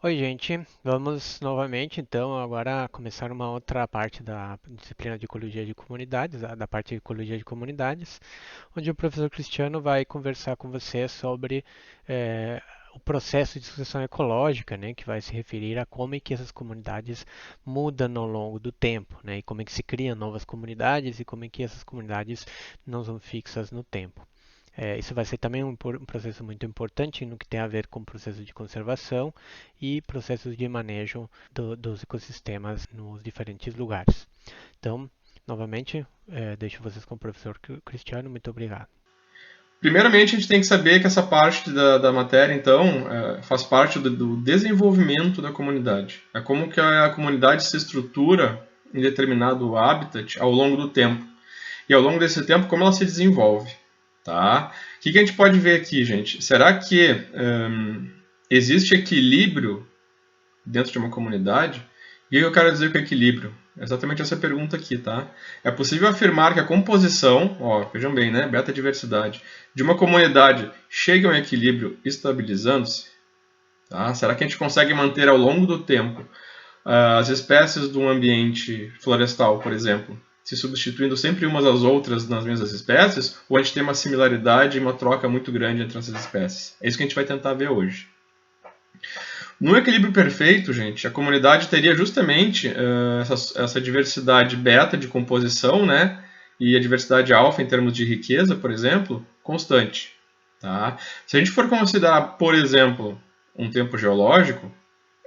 Oi, gente. Vamos novamente, então, agora começar uma outra parte da disciplina de Ecologia de Comunidades, da parte de Ecologia de Comunidades, onde o professor Cristiano vai conversar com você sobre o processo de sucessão ecológica, né, que vai se referir a como é que essas comunidades mudam ao longo do tempo, né, e como é que se criam novas comunidades e como é que essas comunidades não são fixas no tempo. Isso vai ser também um processo muito importante no que tem a ver com o processo de conservação e processos de manejo dos ecossistemas nos diferentes lugares. Então, novamente, deixo vocês com o professor Cristiano. Muito obrigado. Primeiramente, a gente tem que saber que essa parte da matéria, então, faz parte do desenvolvimento da comunidade. É como que a comunidade se estrutura em determinado habitat ao longo do tempo. E ao longo desse tempo, como ela se desenvolve. Tá? O que a gente pode ver aqui, gente? Será que existe equilíbrio dentro de uma comunidade? E o que eu quero dizer com equilíbrio? É exatamente essa pergunta aqui, tá? É possível afirmar que a composição, ó, vejam bem, né? Beta diversidade, de uma comunidade chega a um equilíbrio estabilizando-se? Tá? Será que a gente consegue manter ao longo do tempo as espécies de um ambiente florestal, por exemplo, se substituindo sempre umas às outras nas mesmas espécies, ou a gente tem uma similaridade e uma troca muito grande entre essas espécies? É isso que a gente vai tentar ver hoje. No equilíbrio perfeito, gente, a comunidade teria justamente essa diversidade beta de composição, né, e a diversidade alfa em termos de riqueza, por exemplo, constante. Tá? Se a gente for considerar, por exemplo, um tempo geológico,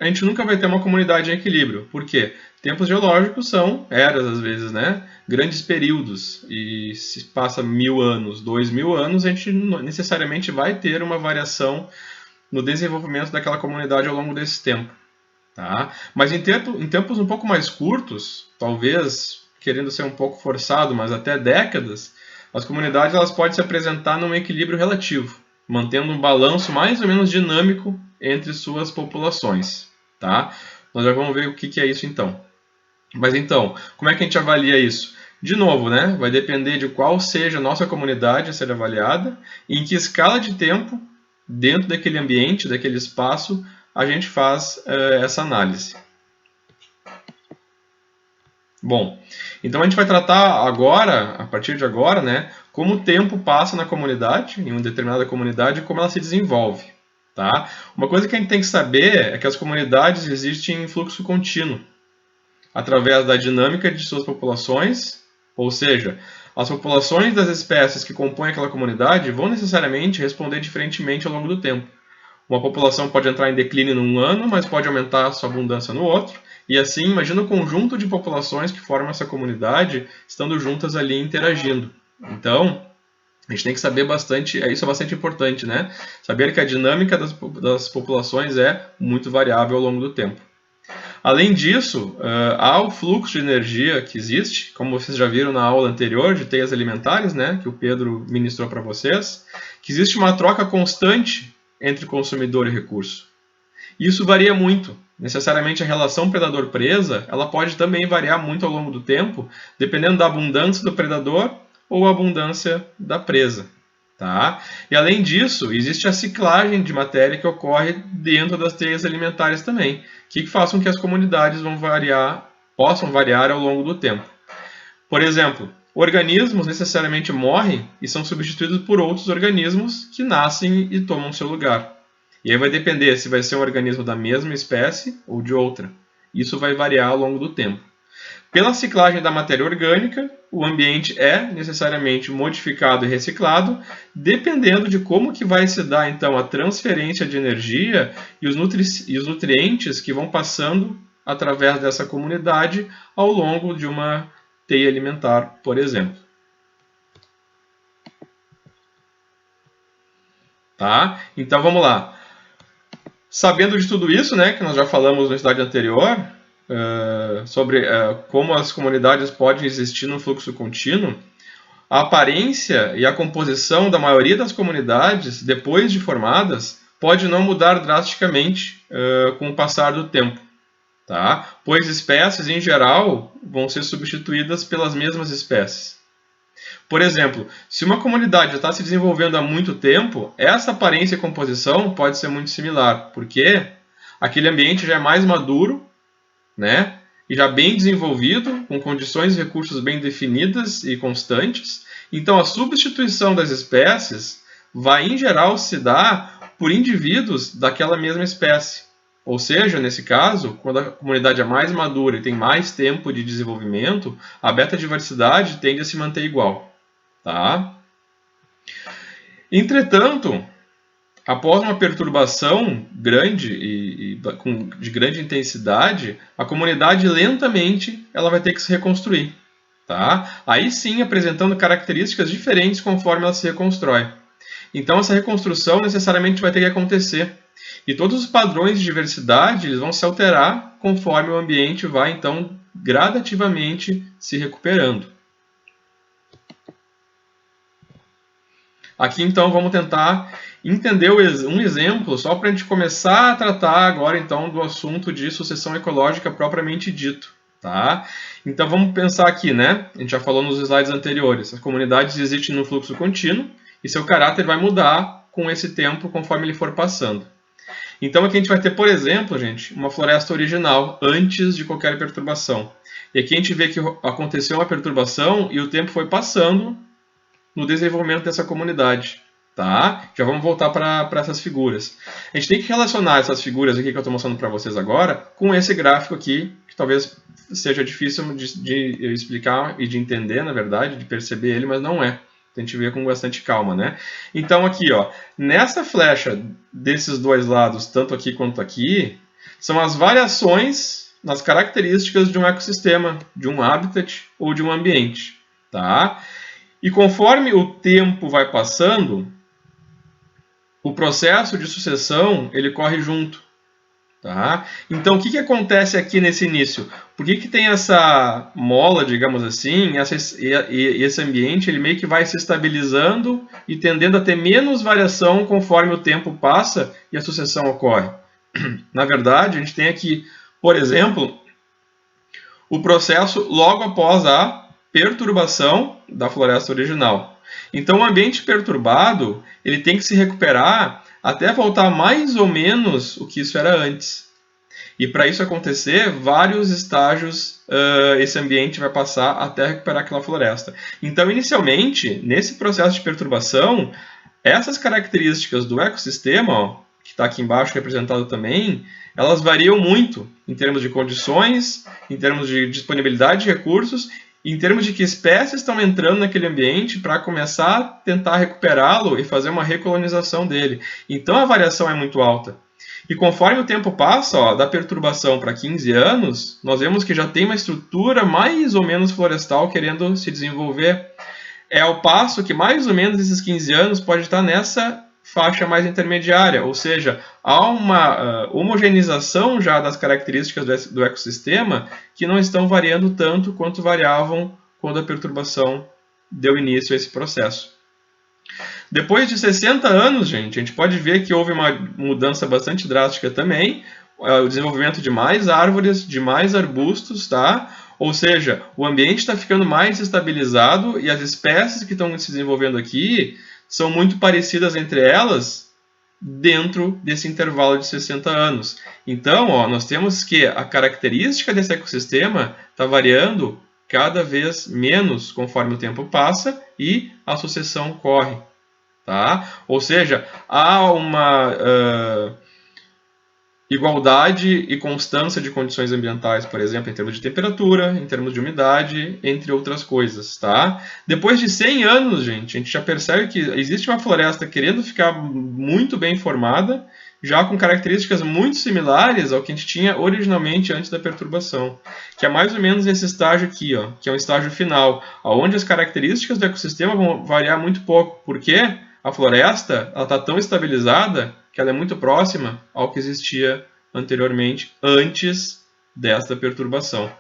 a gente nunca vai ter uma comunidade em equilíbrio. Por quê? Tempos geológicos são eras, às vezes, né? Grandes períodos. E se passa 1000 anos, 2000 anos, a gente necessariamente vai ter uma variação no desenvolvimento daquela comunidade ao longo desse tempo. Tá? Mas em tempos um pouco mais curtos, talvez querendo ser um pouco forçado, mas até décadas, as comunidades elas podem se apresentar num equilíbrio relativo, mantendo um balanço mais ou menos dinâmico entre suas populações. Tá? Nós já vamos ver o que é isso então. Mas então, como é que a gente avalia isso? De novo, né? Vai depender de qual seja a nossa comunidade a ser avaliada e em que escala de tempo, dentro daquele ambiente, daquele espaço, a gente faz essa análise. Bom, então a gente vai tratar agora, a partir de agora, né, como o tempo passa na comunidade, em uma determinada comunidade, e como ela se desenvolve. Tá? Uma coisa que a gente tem que saber é que as comunidades existem em fluxo contínuo, através da dinâmica de suas populações, ou seja, as populações das espécies que compõem aquela comunidade vão necessariamente responder diferentemente ao longo do tempo. Uma população pode entrar em declínio num ano, mas pode aumentar a sua abundância no outro. E assim, imagina o conjunto de populações que formam essa comunidade estando juntas ali interagindo. Então, a gente tem que saber bastante, isso é bastante importante, né? Saber que a dinâmica das populações é muito variável ao longo do tempo. Além disso, há o fluxo de energia que existe, como vocês já viram na aula anterior de teias alimentares, né, que o Pedro ministrou para vocês, que existe uma troca constante entre consumidor e recurso. E isso varia muito. Necessariamente a relação predador-presa, ela pode também variar muito ao longo do tempo, dependendo da abundância do predador ou a abundância da presa. Tá? E além disso, existe a ciclagem de matéria que ocorre dentro das teias alimentares também, que faz com que as comunidades possam variar ao longo do tempo. Por exemplo, organismos necessariamente morrem e são substituídos por outros organismos que nascem e tomam seu lugar. E aí vai depender se vai ser um organismo da mesma espécie ou de outra. Isso vai variar ao longo do tempo. Pela ciclagem da matéria orgânica, o ambiente é necessariamente modificado e reciclado, dependendo de como que vai se dar então a transferência de energia e os nutrientes que vão passando através dessa comunidade ao longo de uma teia alimentar, por exemplo. Tá? Então vamos lá. Sabendo de tudo isso, né, que nós já falamos no slide anterior, sobre como as comunidades podem existir no fluxo contínuo, a aparência e a composição da maioria das comunidades, depois de formadas, pode não mudar drasticamente com o passar do tempo, tá? Pois espécies, em geral, vão ser substituídas pelas mesmas espécies. Por exemplo, se uma comunidade já está se desenvolvendo há muito tempo, essa aparência e composição pode ser muito similar. Por quê? aquele ambiente já é mais maduro, né? E já bem desenvolvido, com condições e recursos bem definidas e constantes. Então, a substituição das espécies vai, em geral, se dar por indivíduos daquela mesma espécie. Ou seja, nesse caso, quando a comunidade é mais madura e tem mais tempo de desenvolvimento, a beta-diversidade tende a se manter igual. Tá? Entretanto, após uma perturbação grande e de grande intensidade, a comunidade lentamente ela vai ter que se reconstruir. Tá? Aí sim, apresentando características diferentes conforme ela se reconstrói. Então, essa reconstrução necessariamente vai ter que acontecer. E todos os padrões de diversidade eles vão se alterar conforme o ambiente vai, então, gradativamente se recuperando. Aqui, então, vamos tentar entender um exemplo, só para a gente começar a tratar agora, então, do assunto de sucessão ecológica propriamente dito. Tá? Então, vamos pensar aqui, né? A gente já falou nos slides anteriores. As comunidades existem no fluxo contínuo e seu caráter vai mudar com esse tempo conforme ele for passando. Então, aqui a gente vai ter, por exemplo, gente, uma floresta original antes de qualquer perturbação. E aqui a gente vê que aconteceu uma perturbação e o tempo foi passando no desenvolvimento dessa comunidade. Tá? Já vamos voltar para essas figuras. A gente tem que relacionar essas figuras aqui que eu estou mostrando para vocês agora com esse gráfico aqui, que talvez seja difícil de explicar e de entender, na verdade, de perceber ele, mas não é. A gente vê com bastante calma, né? Então aqui, ó, nessa flecha desses dois lados, tanto aqui quanto aqui, são as variações nas características de um ecossistema, de um habitat ou de um ambiente, tá? E conforme o tempo vai passando, o processo de sucessão ele corre junto. Tá? Então, o que acontece aqui nesse início? Por que tem essa mola, digamos assim, e esse ambiente ele meio que vai se estabilizando e tendendo a ter menos variação conforme o tempo passa e a sucessão ocorre? Na verdade, a gente tem aqui, por exemplo, o processo logo após a perturbação da floresta original. Então, o ambiente perturbado ele tem que se recuperar até voltar mais ou menos o que isso era antes. E para isso acontecer, vários estágios esse ambiente vai passar até recuperar aquela floresta. Então, inicialmente, nesse processo de perturbação, essas características do ecossistema, ó, que está aqui embaixo representado também, elas variam muito em termos de condições, em termos de disponibilidade de recursos, em termos de que espécies estão entrando naquele ambiente para começar a tentar recuperá-lo e fazer uma recolonização dele. Então a variação é muito alta. E conforme o tempo passa, ó, da perturbação para 15 anos, nós vemos que já tem uma estrutura mais ou menos florestal querendo se desenvolver. É ao passo que mais ou menos esses 15 anos pode estar nessa faixa mais intermediária, ou seja, há uma homogeneização já das características do ecossistema que não estão variando tanto quanto variavam quando a perturbação deu início a esse processo. Depois de 60 anos, gente, a gente pode ver que houve uma mudança bastante drástica também, o desenvolvimento de mais árvores, de mais arbustos, tá? Ou seja, o ambiente está ficando mais estabilizado e as espécies que estão se desenvolvendo aqui são muito parecidas entre elas dentro desse intervalo de 60 anos. Então, ó, nós temos que a característica desse ecossistema está variando cada vez menos conforme o tempo passa e a sucessão corre. Tá? Ou seja, há uma igualdade e constância de condições ambientais, por exemplo, em termos de temperatura, em termos de umidade, entre outras coisas, tá? Depois de 100 anos, gente, a gente já percebe que existe uma floresta querendo ficar muito bem formada, já com características muito similares ao que a gente tinha originalmente antes da perturbação, que é mais ou menos esse estágio aqui, ó, que é um estágio final, onde as características do ecossistema vão variar muito pouco, porque a floresta está tão estabilizada que ela é muito próxima ao que existia anteriormente, antes desta perturbação.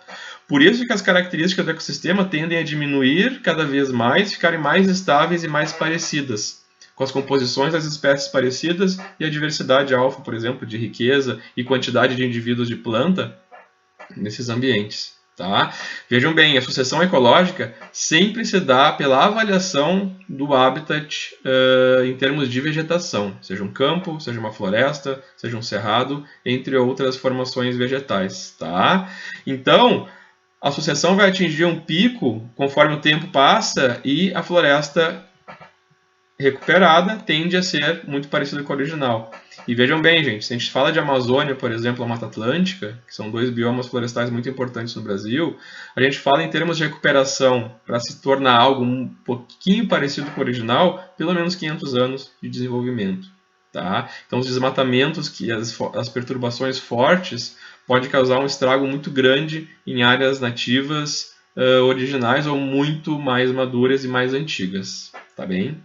Por isso que as características do ecossistema tendem a diminuir cada vez mais, ficarem mais estáveis e mais parecidas, com as composições das espécies parecidas e a diversidade alfa, por exemplo, de riqueza e quantidade de indivíduos de planta nesses ambientes. Tá? Vejam bem, a sucessão ecológica sempre se dá pela avaliação do habitat em termos de vegetação, seja um campo, seja uma floresta, seja um cerrado, entre outras formações vegetais. Tá? Então, a sucessão vai atingir um pico conforme o tempo passa e a floresta recuperada tende a ser muito parecida com a original. E vejam bem, gente, se a gente fala de Amazônia, por exemplo, a Mata Atlântica, que são 2 biomas florestais muito importantes no Brasil, a gente fala em termos de recuperação para se tornar algo um pouquinho parecido com o original, pelo menos 500 anos de desenvolvimento. Tá? Então, os desmatamentos, as perturbações fortes, podem causar um estrago muito grande em áreas nativas originais ou muito mais maduras e mais antigas. Tá bem?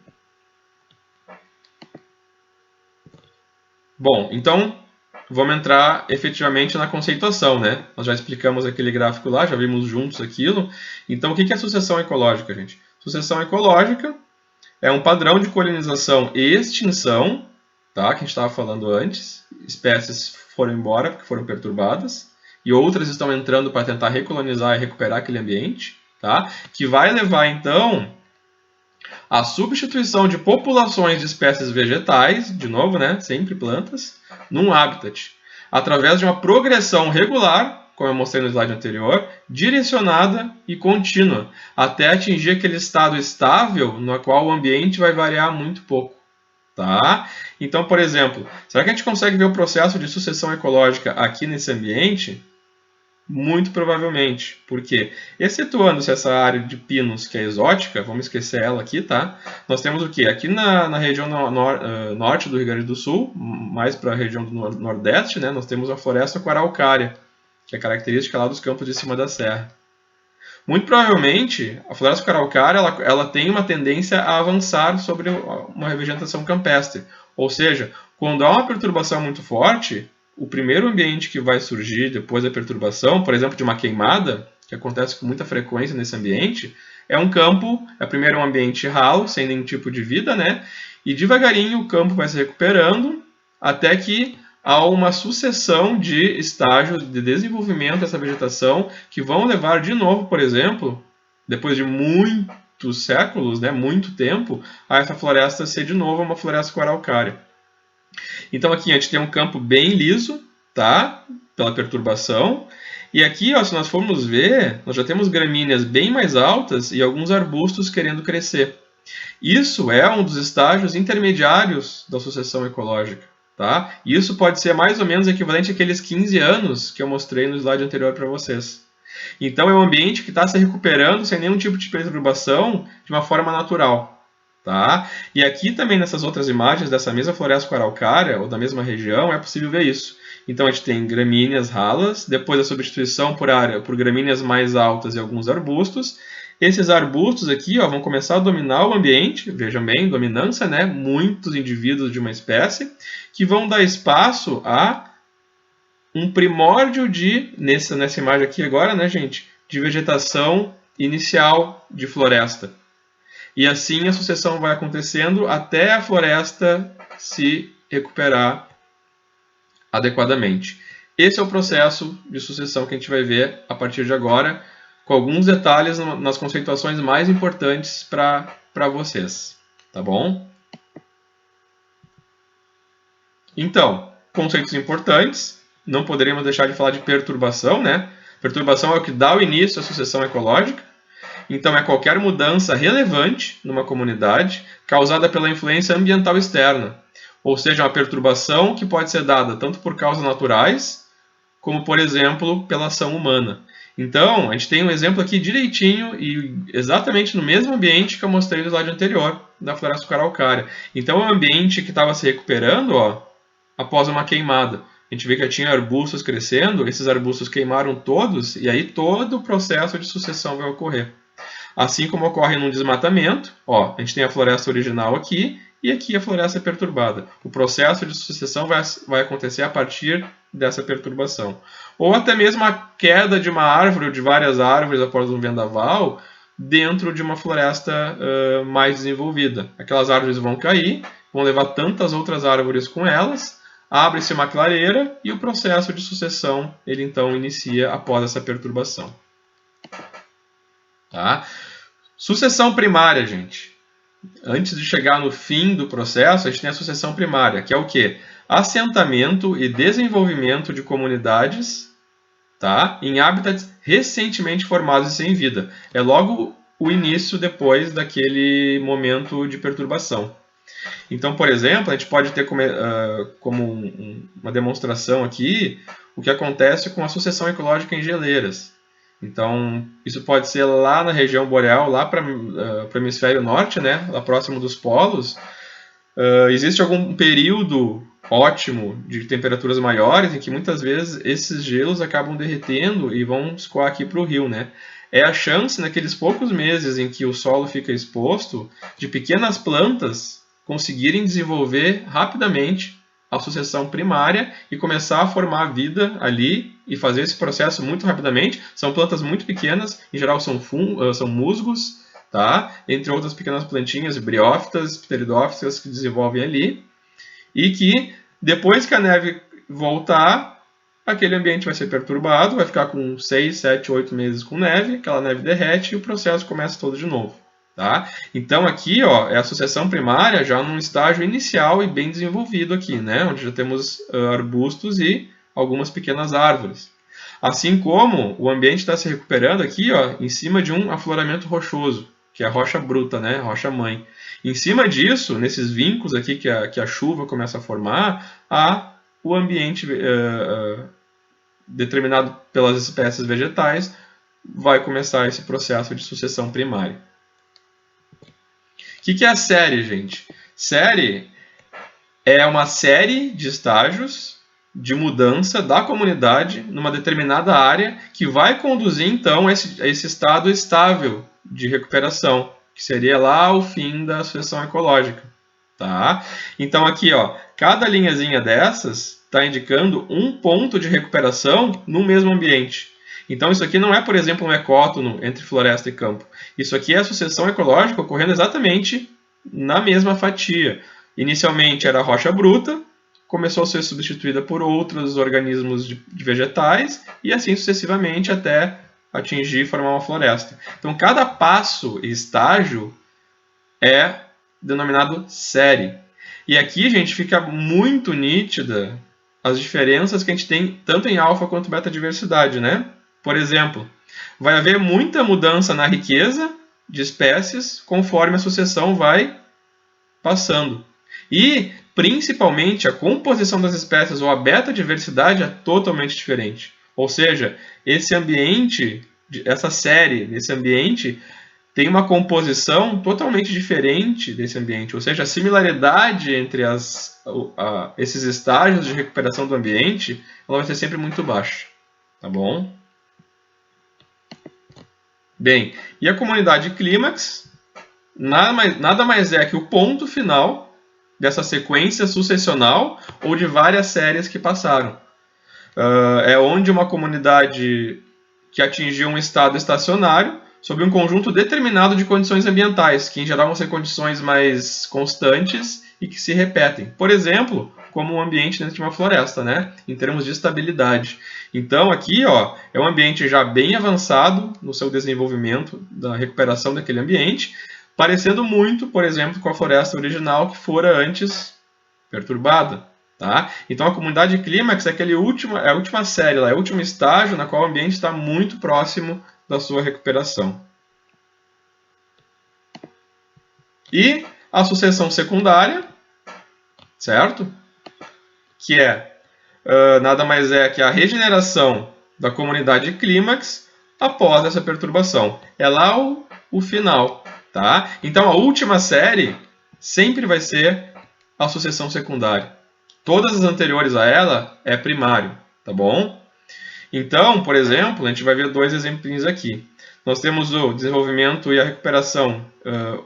Bom, então vamos entrar efetivamente na conceituação, né? Nós já explicamos aquele gráfico lá, já vimos juntos aquilo. Então, o que é sucessão ecológica, gente? Sucessão ecológica é um padrão de colonização e extinção, tá? Que a gente estava falando antes. Espécies foram embora porque foram perturbadas e outras estão entrando para tentar recolonizar e recuperar aquele ambiente, tá? Que vai levar, então, a substituição de populações de espécies vegetais, de novo, né, sempre plantas, num habitat, através de uma progressão regular, como eu mostrei no slide anterior, direcionada e contínua, até atingir aquele estado estável no qual o ambiente vai variar muito pouco. Tá? Então, por exemplo, será que a gente consegue ver o processo de sucessão ecológica aqui nesse ambiente? Muito provavelmente, porque, excetuando-se essa área de pinos que é exótica, vamos esquecer ela aqui, tá? Nós temos o quê? Aqui na região norte do Rio Grande do Sul, mais para a região do nordeste, né? Nós temos a floresta com araucária, que é característica lá dos campos de cima da serra. Muito provavelmente, a floresta com araucária ela tem uma tendência a avançar sobre uma revegetação campestre. Ou seja, quando há uma perturbação muito forte, o primeiro ambiente que vai surgir depois da perturbação, por exemplo, de uma queimada, que acontece com muita frequência nesse ambiente, é um campo, primeiro um ambiente ralo, sem nenhum tipo de vida, né? E devagarinho o campo vai se recuperando, até que há uma sucessão de estágios de desenvolvimento dessa vegetação que vão levar de novo, por exemplo, depois de muitos séculos, né, muito tempo, a essa floresta ser de novo uma floresta com araucária. Então aqui a gente tem um campo bem liso, tá? Pela perturbação. E aqui, ó, se nós formos ver, nós já temos gramíneas bem mais altas e alguns arbustos querendo crescer. Isso é um dos estágios intermediários da sucessão ecológica. Tá? Isso pode ser mais ou menos equivalente àqueles 15 anos que eu mostrei no slide anterior para vocês. Então é um ambiente que está se recuperando sem nenhum tipo de perturbação de uma forma natural. Tá? E aqui também nessas outras imagens dessa mesma floresta com araucária, ou da mesma região, é possível ver isso. Então a gente tem gramíneas ralas, depois a substituição por gramíneas mais altas e alguns arbustos. Esses arbustos aqui, ó, vão começar a dominar o ambiente, vejam bem, dominância, né? Muitos indivíduos de uma espécie, que vão dar espaço a um primórdio nessa imagem aqui agora, né, gente, de vegetação inicial de floresta. E assim a sucessão vai acontecendo até a floresta se recuperar adequadamente. Esse é o processo de sucessão que a gente vai ver a partir de agora, com alguns detalhes nas conceituações mais importantes para vocês. Tá bom? Então, conceitos importantes. Não poderíamos deixar de falar de perturbação, né? Perturbação é o que dá o início à sucessão ecológica. Então, é qualquer mudança relevante numa comunidade causada pela influência ambiental externa. Ou seja, uma perturbação que pode ser dada tanto por causas naturais, como, por exemplo, pela ação humana. Então, a gente tem um exemplo aqui direitinho e exatamente no mesmo ambiente que eu mostrei no slide anterior, da floresta com araucária. Então, é um ambiente que estava se recuperando, ó, após uma queimada. A gente vê que já tinha arbustos crescendo, esses arbustos queimaram todos, e aí todo o processo de sucessão vai ocorrer. Assim como ocorre num desmatamento, ó, a gente tem a floresta original aqui, e aqui a floresta perturbada. O processo de sucessão vai acontecer a partir dessa perturbação. Ou até mesmo a queda de uma árvore ou de várias árvores após um vendaval dentro de uma floresta mais desenvolvida. Aquelas árvores vão cair, vão levar tantas outras árvores com elas, abre-se uma clareira e o processo de sucessão ele então inicia após essa perturbação. Tá? Sucessão primária, gente. Antes de chegar no fim do processo, a gente tem a sucessão primária, que é o quê? Assentamento e desenvolvimento de comunidades, tá? Em habitats recentemente formados e sem vida. É logo o início depois daquele momento de perturbação. Então, por exemplo, a gente pode ter como uma demonstração aqui o que acontece com a sucessão ecológica em geleiras. Então, isso pode ser lá na região boreal, lá para o hemisfério norte, né, lá próximo dos polos. Existe algum período ótimo de temperaturas maiores em que muitas vezes esses gelos acabam derretendo e vão escoar aqui para o rio, né? É a chance, naqueles poucos meses em que o solo fica exposto, de pequenas plantas conseguirem desenvolver rapidamente a sucessão primária e começar a formar vida ali e fazer esse processo muito rapidamente. São plantas muito pequenas, em geral são musgos, tá? Entre outras pequenas plantinhas, briófitas, pteridófitas que desenvolvem ali. E que depois que a neve voltar, aquele ambiente vai ser perturbado, vai ficar com 6, 7, 8 meses com neve, aquela neve derrete e o processo começa todo de novo. Tá? Então aqui ó, é a sucessão primária já num estágio inicial e bem desenvolvido aqui, né? Onde já temos arbustos e algumas pequenas árvores. Assim como o ambiente está se recuperando aqui ó, em cima de um afloramento rochoso, que é a rocha bruta, né? Rocha mãe. Em cima disso, nesses vincos aqui que a chuva começa a formar, há o ambiente determinado pelas espécies vegetais, vai começar esse processo de sucessão primária. O que é a série, gente? Série é uma série de estágios de mudança da comunidade numa determinada área que vai conduzir, então, a esse estado estável de recuperação, que seria lá o fim da sucessão ecológica. Tá? Então, aqui, ó, cada linhazinha dessas está indicando um ponto de recuperação no mesmo ambiente. Então, isso aqui não é, por exemplo, um ecótono entre floresta e campo. Isso aqui é a sucessão ecológica ocorrendo exatamente na mesma fatia. Inicialmente era rocha bruta, começou a ser substituída por outros organismos de vegetais e assim sucessivamente até atingir e formar uma floresta. Então, cada passo e estágio é denominado série. E aqui, gente, fica muito nítida as diferenças que a gente tem tanto em alfa quanto beta diversidade, né? Por exemplo, vai haver muita mudança na riqueza de espécies conforme a sucessão vai passando. E, principalmente, a composição das espécies ou a beta-diversidade é totalmente diferente. Ou seja, esse ambiente, essa série desse ambiente, tem uma composição totalmente diferente desse ambiente. Ou seja, a similaridade entre esses estágios de recuperação do ambiente ela vai ser sempre muito baixa. Tá bom? Bem, e a comunidade clímax nada mais é que o ponto final dessa sequência sucessional ou de várias séries que passaram. É onde uma comunidade que atingiu um estado estacionário sob um conjunto determinado de condições ambientais, que em geral vão ser condições mais constantes e que se repetem. Por exemplo, como um ambiente dentro de uma floresta, né? Em termos de estabilidade. Então aqui ó, é um ambiente já bem avançado no seu desenvolvimento da recuperação daquele ambiente, parecendo muito, por exemplo, com a floresta original que fora antes perturbada. Tá? Então a comunidade clímax é a última série, é o último estágio na qual o ambiente está muito próximo da sua recuperação. E a sucessão secundária, certo? Que nada mais é que a regeneração da comunidade clímax após essa perturbação. É lá o final. Tá? Então a última série sempre vai ser a sucessão secundária. Todas as anteriores a ela é primário, tá bom? Então, por exemplo, a gente vai ver dois exemplinhos aqui. Nós temos o desenvolvimento e a recuperação,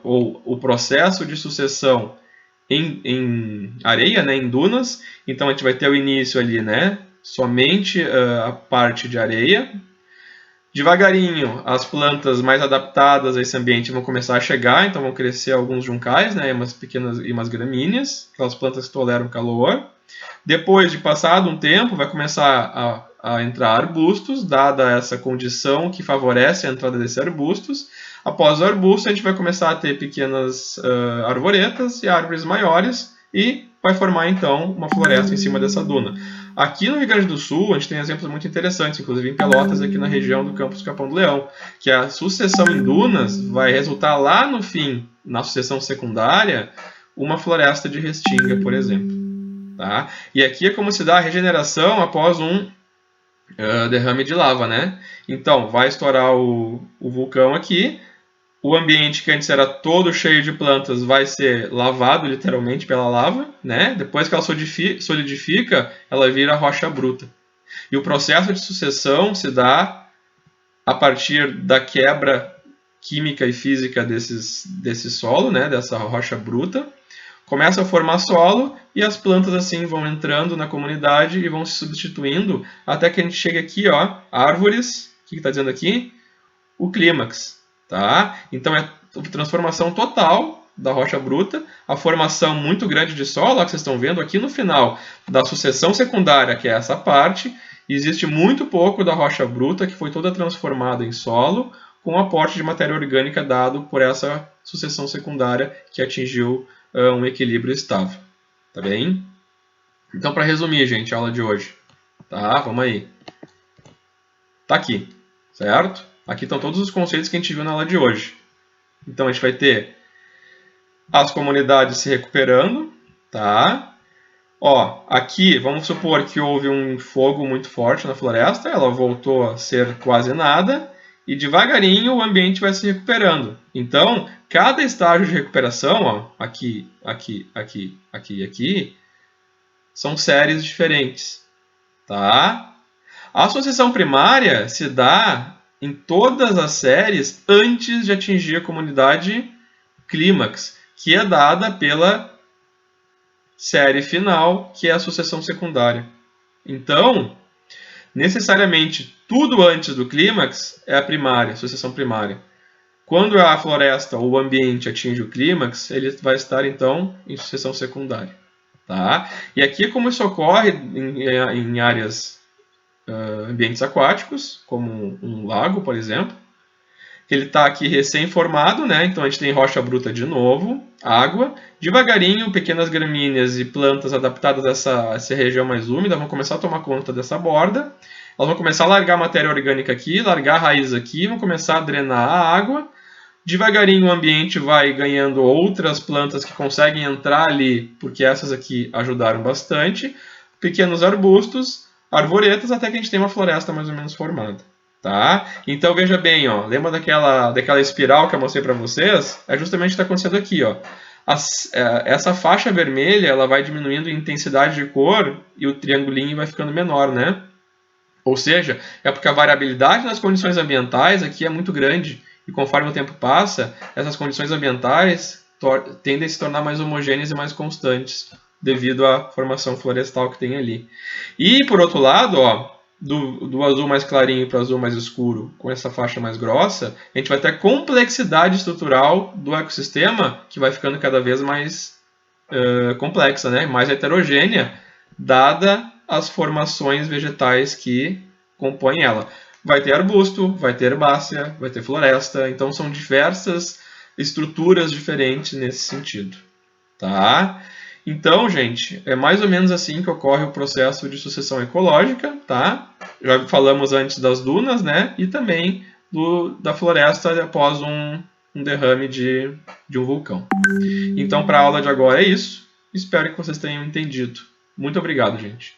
ou o processo de sucessão em areia, né, em dunas. Então a gente vai ter o início ali, né, somente a parte de areia. Devagarinho, as plantas mais adaptadas a esse ambiente vão começar a chegar, então vão crescer alguns juncais, né, umas pequenas e umas gramíneas, aquelas plantas que toleram calor. Depois de passado um tempo, vai começar a entrar arbustos, dada essa condição que favorece a entrada desses arbustos. Após o arbusto, a gente vai começar a ter pequenas arvoretas e árvores maiores e vai formar, então, uma floresta em cima dessa duna. Aqui no Rio Grande do Sul, a gente tem exemplos muito interessantes, inclusive em Pelotas, aqui na região do Campus Capão do Leão, que a sucessão em dunas vai resultar lá no fim, na sucessão secundária, uma floresta de restinga, por exemplo. Tá? E aqui é como se dá a regeneração após um derrame de lava, né? Então, vai estourar o vulcão aqui, o ambiente que antes era todo cheio de plantas vai ser lavado literalmente pela lava, né? Depois que ela solidifica, ela vira rocha bruta. E o processo de sucessão se dá a partir da quebra química e física desse solo, né? Dessa rocha bruta. Começa a formar solo e as plantas assim vão entrando na comunidade e vão se substituindo até que a gente chegue aqui, ó, árvores. O que está dizendo aqui? O clímax. Tá? Então é a transformação total da rocha bruta, a formação muito grande de solo, ó, que vocês estão vendo aqui no final da sucessão secundária, que é essa parte, existe muito pouco da rocha bruta que foi toda transformada em solo, com o aporte de matéria orgânica dado por essa sucessão secundária que atingiu um equilíbrio estável. Tá bem? Então, para resumir, gente, a aula de hoje. Tá? Vamos aí. Tá aqui, certo? Aqui estão todos os conceitos que a gente viu na aula de hoje. Então, a gente vai ter as comunidades se recuperando, tá? Ó, aqui, vamos supor que houve um fogo muito forte na floresta, ela voltou a ser quase nada, e devagarinho o ambiente vai se recuperando. Então, cada estágio de recuperação, ó, aqui, aqui, aqui, aqui e aqui, são séries diferentes, tá? A sucessão primária se dá em todas as séries antes de atingir a comunidade clímax, que é dada pela série final, que é a sucessão secundária. Então, necessariamente, tudo antes do clímax é a primária, a sucessão primária. Quando a floresta ou o ambiente atinge o clímax, ele vai estar, então, em sucessão secundária. Tá? E aqui é como isso ocorre em áreas ambientes aquáticos, como um lago, por exemplo. Ele está aqui recém-formado, né? Então a gente tem rocha bruta de novo, água. Devagarinho, pequenas gramíneas e plantas adaptadas a essa região mais úmida vão começar a tomar conta dessa borda. Elas vão começar a largar matéria orgânica aqui, largar a raiz aqui, vão começar a drenar a água. Devagarinho o ambiente vai ganhando outras plantas que conseguem entrar ali, porque essas aqui ajudaram bastante. Pequenos arbustos, arvoretas, até que a gente tem uma floresta mais ou menos formada. Tá? Então veja bem, ó, lembra daquela espiral que eu mostrei para vocês? É justamente o que está acontecendo aqui. Ó. Essa faixa vermelha ela vai diminuindo em intensidade de cor e o triangulinho vai ficando menor, né? Ou seja, é porque a variabilidade nas condições ambientais aqui é muito grande. E conforme o tempo passa, essas condições ambientais tendem a se tornar mais homogêneas e mais constantes, devido à formação florestal que tem ali. E, por outro lado, ó, do azul mais clarinho para o azul mais escuro, com essa faixa mais grossa, a gente vai ter a complexidade estrutural do ecossistema, que vai ficando cada vez mais complexa, né? Mais heterogênea, dada as formações vegetais que compõem ela. Vai ter arbusto, vai ter herbácea, vai ter floresta, então são diversas estruturas diferentes nesse sentido. Tá? Então, gente, é mais ou menos assim que ocorre o processo de sucessão ecológica, tá? Já falamos antes das dunas, né? E também da floresta após um derrame de um vulcão. Então, para a aula de agora é isso. Espero que vocês tenham entendido. Muito obrigado, gente.